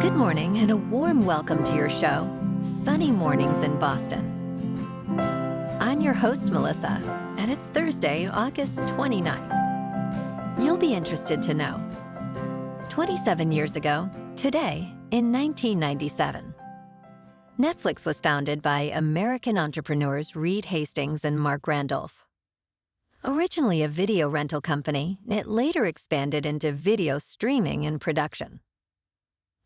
Good morning and a warm welcome to your show, Sunny Mornings in Boston. I'm your host, Melissa, and it's Thursday, August 29th. You'll be interested to know. 27 years ago, today, in 1997, Netflix was founded by American entrepreneurs Reed Hastings and Mark Randolph. Originally a video rental company, it later expanded into video streaming and production.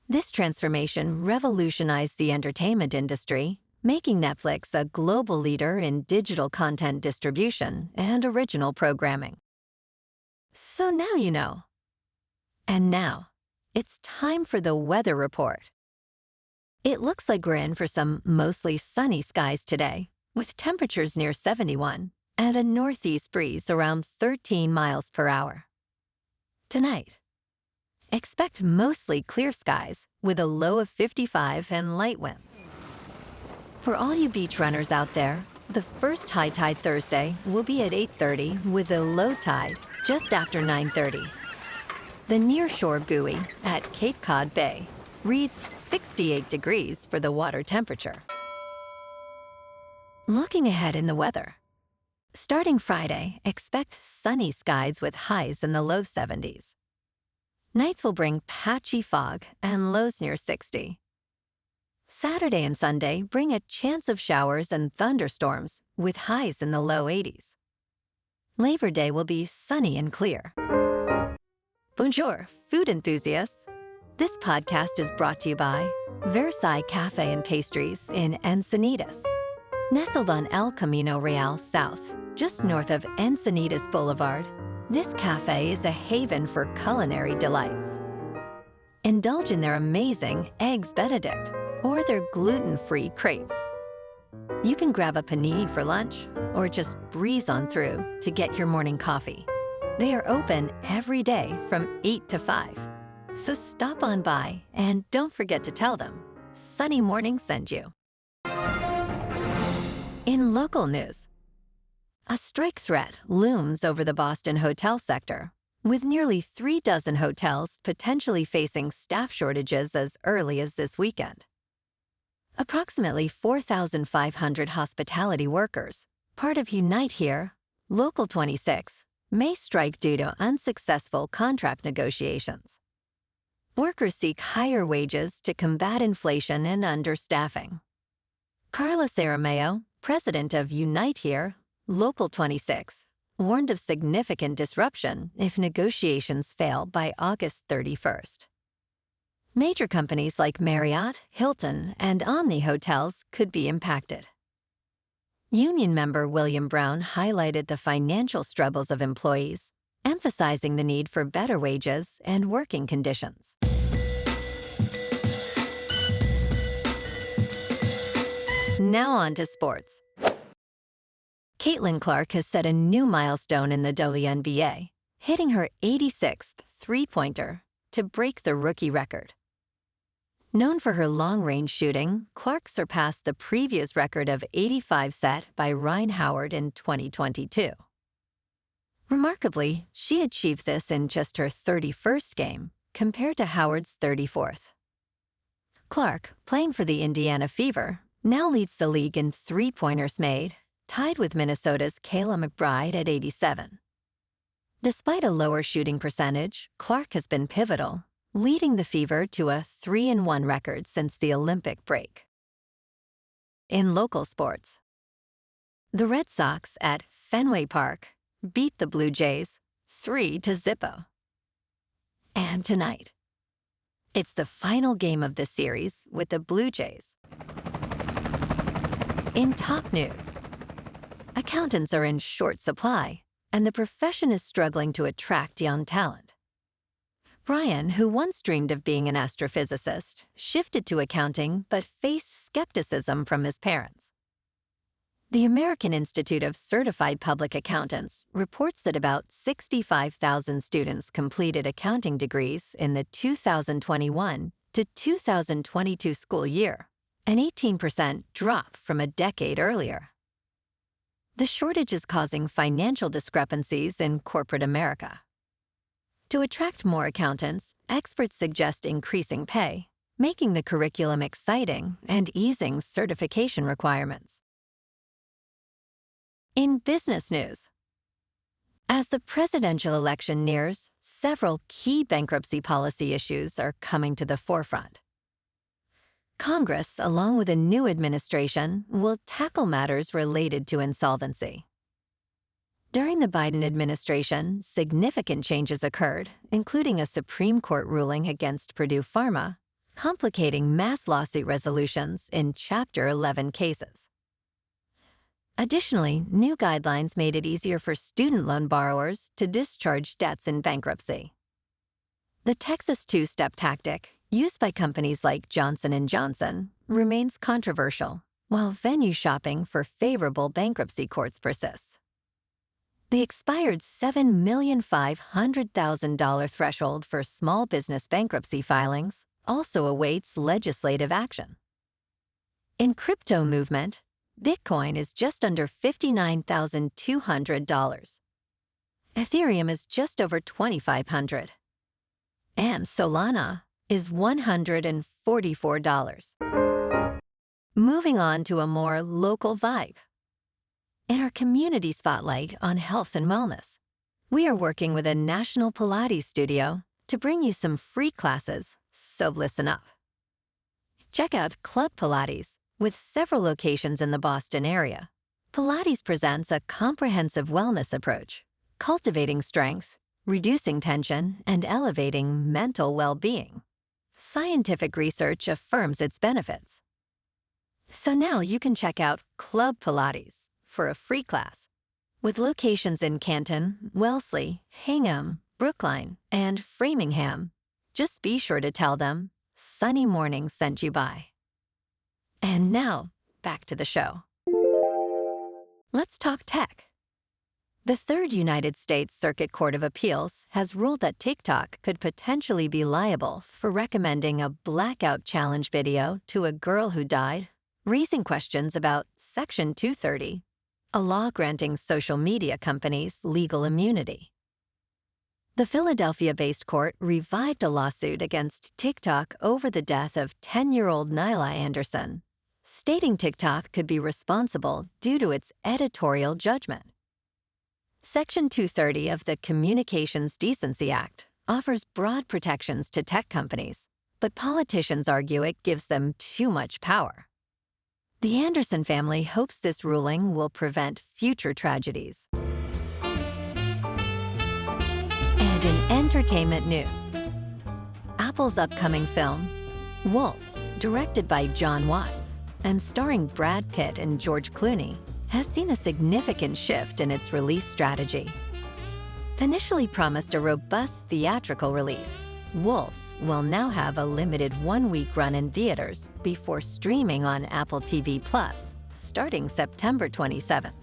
This transformation revolutionized the entertainment industry, making Netflix a global leader in digital content distribution and original programming. So now you know. And now, it's time for the weather report. It looks like we're in for some mostly sunny skies today, with temperatures near 71 and a northeast breeze around 13 miles per hour. Tonight, expect mostly clear skies with a low of 55 and light winds. For all you beach runners out there, the first high tide Thursday will be at 8:30 with a low tide just after 9:30. The nearshore buoy at Cape Cod Bay reads 68 degrees for the water temperature. Looking ahead in the weather. Starting Friday, expect sunny skies with highs in the low 70s. Nights will bring patchy fog and lows near 60. Saturday and Sunday bring a chance of showers and thunderstorms with highs in the low 80s. Labor Day will be sunny and clear. Bonjour, food enthusiasts. This podcast is brought to you by Versailles Cafe and Pastries in Encinitas. Nestled on El Camino Real South, just north of Encinitas Boulevard, this cafe is a haven for culinary delights. Indulge in their amazing Eggs Benedict or their gluten-free crepes. You can grab a panini for lunch or just breeze on through to get your morning coffee. They are open every day from 8 to 5. So stop on by and don't forget to tell them Sunny Morning sent you. In local news, a strike threat looms over the Boston hotel sector, with nearly 36 hotels potentially facing staff shortages as early as this weekend. Approximately 4,500 hospitality workers, part of Unite Here, Local 26, may strike due to unsuccessful contract negotiations. Workers seek higher wages to combat inflation and understaffing. Carlos Arameo, president of Unite Here, Local 26, warned of significant disruption if negotiations fail by August 31st. Major companies like Marriott, Hilton, and Omni Hotels could be impacted. Union member William Brown highlighted the financial struggles of employees, emphasizing the need for better wages and working conditions. Now on to sports. Caitlin Clark has set a new milestone in the WNBA, hitting her 86th three-pointer to break the rookie record. Known for her long-range shooting, Clark surpassed the previous record of 85 set by Ryan Howard in 2022. Remarkably, she achieved this in just her 31st game, compared to Howard's 34th. Clark, playing for the Indiana Fever, now leads the league in three-pointers made, tied with Minnesota's Kayla McBride at 87. Despite a lower shooting percentage, Clark has been pivotal, leading the Fever to a 3-1 record since the Olympic break. In local sports, the Red Sox at Fenway Park beat the Blue Jays 3-0. And tonight, it's the final game of the series with the Blue Jays. In top news, accountants are in short supply, and the profession is struggling to attract young talent. Brian, who once dreamed of being an astrophysicist, shifted to accounting but faced skepticism from his parents. The American Institute of Certified Public Accountants reports that about 65,000 students completed accounting degrees in the 2021 to 2022 school year, an 18% drop from a decade earlier. The shortage is causing financial discrepancies in corporate America. To attract more accountants, experts suggest increasing pay, making the curriculum exciting and easing certification requirements. In business news, as the presidential election nears, several key bankruptcy policy issues are coming to the forefront. Congress, along with a new administration, will tackle matters related to insolvency. During the Biden administration, significant changes occurred, including a Supreme Court ruling against Purdue Pharma, complicating mass lawsuit resolutions in Chapter 11 cases. Additionally, new guidelines made it easier for student loan borrowers to discharge debts in bankruptcy. The Texas two-step tactic, used by companies like Johnson & Johnson, remains controversial, while venue shopping for favorable bankruptcy courts persists. The expired $7,500,000 threshold for small business bankruptcy filings also awaits legislative action. In crypto movement, Bitcoin is just under $59,200. Ethereum is just over $2,500. And Solana is $144. Moving on to a more local vibe. In our community spotlight on health and wellness, we are working with a national Pilates studio to bring you some free classes, so listen up. Check out Club Pilates. With several locations in the Boston area, Pilates presents a comprehensive wellness approach, cultivating strength, reducing tension, and elevating mental well-being. Scientific research affirms its benefits. So now you can check out Club Pilates for a free class. With locations in Canton, Wellesley, Hingham, Brookline, and Framingham, just be sure to tell them Sunny Mornings sent you by. And now, back to the show. Let's talk tech. The Third United States Circuit Court of Appeals has ruled that TikTok could potentially be liable for recommending a blackout challenge video to a girl who died, raising questions about Section 230, a law granting social media companies legal immunity. The Philadelphia-based court revived a lawsuit against TikTok over the death of 10-year-old Nyla Anderson, stating TikTok could be responsible due to its editorial judgment. Section 230 of the Communications Decency Act offers broad protections to tech companies, but politicians argue it gives them too much power. The Anderson family hopes this ruling will prevent future tragedies. And in entertainment news, Apple's upcoming film, Wolves, directed by John Watts and starring Brad Pitt and George Clooney, has seen a significant shift in its release strategy. Initially promised a robust theatrical release, Wolves will now have a limited one-week run in theaters before streaming on Apple TV Plus, starting September 27th.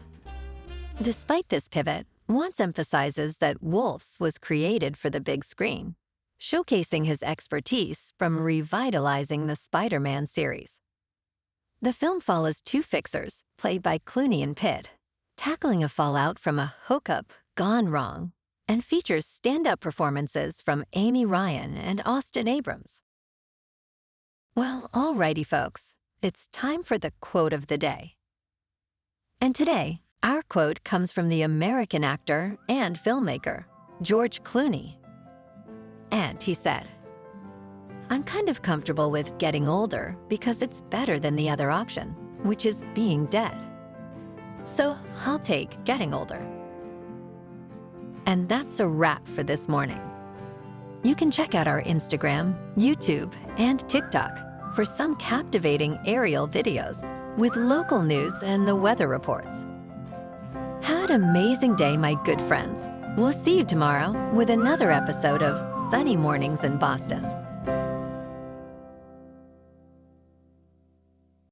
Despite this pivot, Watts emphasizes that Wolves was created for the big screen, showcasing his expertise from revitalizing the Spider-Man series. The film follows two fixers, played by Clooney and Pitt, tackling a fallout from a hookup gone wrong, and features stand-up performances from Amy Ryan and Austin Abrams. Well, alrighty folks, it's time for the quote of the day. And today, our quote comes from the American actor and filmmaker, George Clooney. And he said, "I'm kind of comfortable with getting older because it's better than the other option, which is being dead. So I'll take getting older." And that's a wrap for this morning. You can check out our Instagram, YouTube, and TikTok for some captivating aerial videos with local news and the weather reports. Have an amazing day, my good friends. We'll see you tomorrow with another episode of Sunny Mornings in Boston.